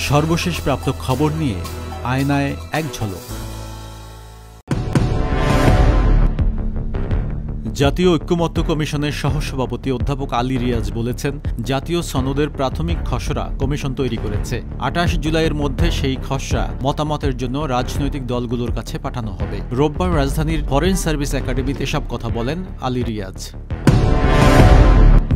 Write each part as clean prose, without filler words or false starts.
সর্বশেষ প্রাপ্ত খবর নিয়ে আয়নায় এক ঝলক। জাতীয় ঐক্যমত্য কমিশনের সহসভাপতি অধ্যাপক আলী রিয়াজ বলেছেন, জাতীয় সনদের প্রাথমিক খসড়া কমিশন তৈরি করেছে। ২৮ জুলাইয়ের মধ্যে সেই খসড়া মতামতের জন্য রাজনৈতিক দলগুলোর কাছে পাঠানো হবে। রোববার রাজধানীর ফরেন সার্ভিস একাডেমিতে এসব কথা বলেন আলী রিয়াজ।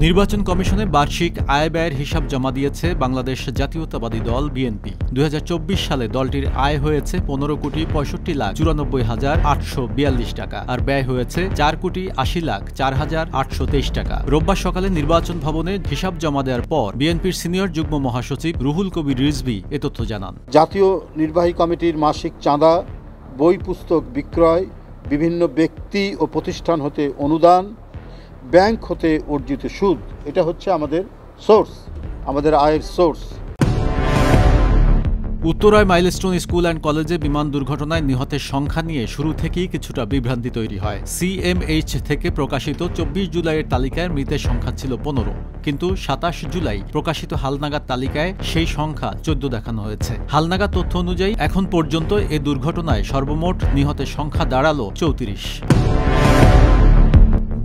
নির্বাচন কমিশনে বার্ষিক আয় ব্যয়ের হিসাব জমা দিয়েছে বাংলাদেশ জাতীয়তাবাদী দল বিএনপি। ২০২৪ সালে দলটির আয় হয়েছে ১৫,৬৫,৮৪২ টাকা আর ব্যয় হয়েছে ৪,৮০,০৪,৮২৩ টাকা। রোববার সকালে নির্বাচন ভবনে হিসাব জমা দেওয়ার পর বিএনপির সিনিয়র যুগ্ম মহাসচিব রুহুল কবির রিজভী এ তথ্য জানান। জাতীয় নির্বাহী কমিটির মাসিক চাঁদা, বই পুস্তক বিক্রয়, বিভিন্ন ব্যক্তি ও প্রতিষ্ঠান হতে অনুদান, ব্যাংক হতে অর্জিত সুদ, এটা হচ্ছে আমাদের সোর্স, আমাদের আয়ের সোর্স। উত্তরায় মাইলস্টোন স্কুল অ্যান্ড কলেজে বিমান দুর্ঘটনায় নিহতের সংখ্যা নিয়ে শুরু থেকেই কিছুটা বিভ্রান্তি তৈরি হয়। সিএমএইচ থেকে প্রকাশিত ২৪ জুলাইয়ের তালিকায় মৃতের সংখ্যা ছিল ১৫, কিন্তু ২৭ জুলাই প্রকাশিত হালনাগাদ তালিকায় সেই সংখ্যা ১৪ দেখানো হয়েছে। হালনাগাদ তথ্য অনুযায়ী এখন পর্যন্ত এ দুর্ঘটনায় সর্বমোট নিহতের সংখ্যা দাঁড়ালো ৩৪।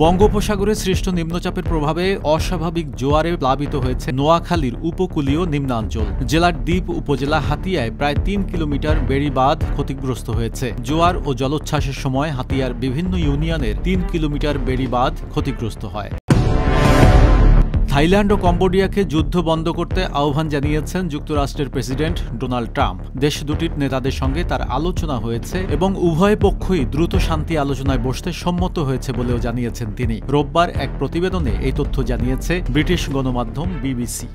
বঙ্গোপসাগরে সৃষ্ট নিম্নচাপের প্রভাবে অস্বাভাবিক জোয়ারে প্লাবিত হয়েছে নোয়াখালীর উপকূলীয় নিম্নাঞ্চল। জেলার দ্বীপ উপজেলা হাতিয়ায় প্রায় ৩ কিলোমিটার বেড়িবাঁধ ক্ষতিগ্রস্ত হয়েছে। জোয়ার ও জলোচ্ছ্বাসের সময় হাতিয়ার বিভিন্ন ইউনিয়নের ৩ কিলোমিটার বেড়িবাঁধ ক্ষতিগ্রস্ত হয়। থাইল্যান্ড ও কম্বোডিয়াকে যুদ্ধ বন্ধ করতে আহ্বান জানিয়েছেন যুক্তরাষ্ট্রের প্রেসিডেন্ট ডোনাল্ড ট্রাম্প। দেশ দুটির নেতাদের সঙ্গে তার আলোচনা হয়েছে এবং উভয় পক্ষই দ্রুত শান্তি আলোচনায় বসতে সম্মত হয়েছে বলেও জানিয়েছেন তিনি। রোববার এক প্রতিবেদনে এই তথ্য জানিয়েছে ব্রিটিশ গণমাধ্যম বিবিসি।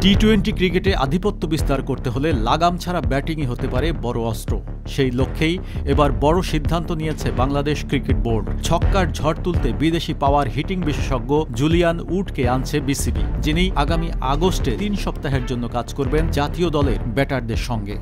টি-20 ক্রিকেটে আধিপত্য বিস্তার করতে হলে লাগাম ছাড়া ব্যাটিংই হতে পারে বড় অস্ত্র। সেই লক্ষ্যেই এবার বড় সিদ্ধান্ত নিয়েছে বাংলাদেশ ক্রিকেট বোর্ড। ছক্কার ঝড় তুলতে বিদেশি পাওয়ার হিটিং বিশেষজ্ঞ জুলিয়ান উডকে আনছে বিসিবি, যিনি আগামী আগস্টে ৩ সপ্তাহের জন্য কাজ করবেন জাতীয় দলের ব্যাটারদের সঙ্গে।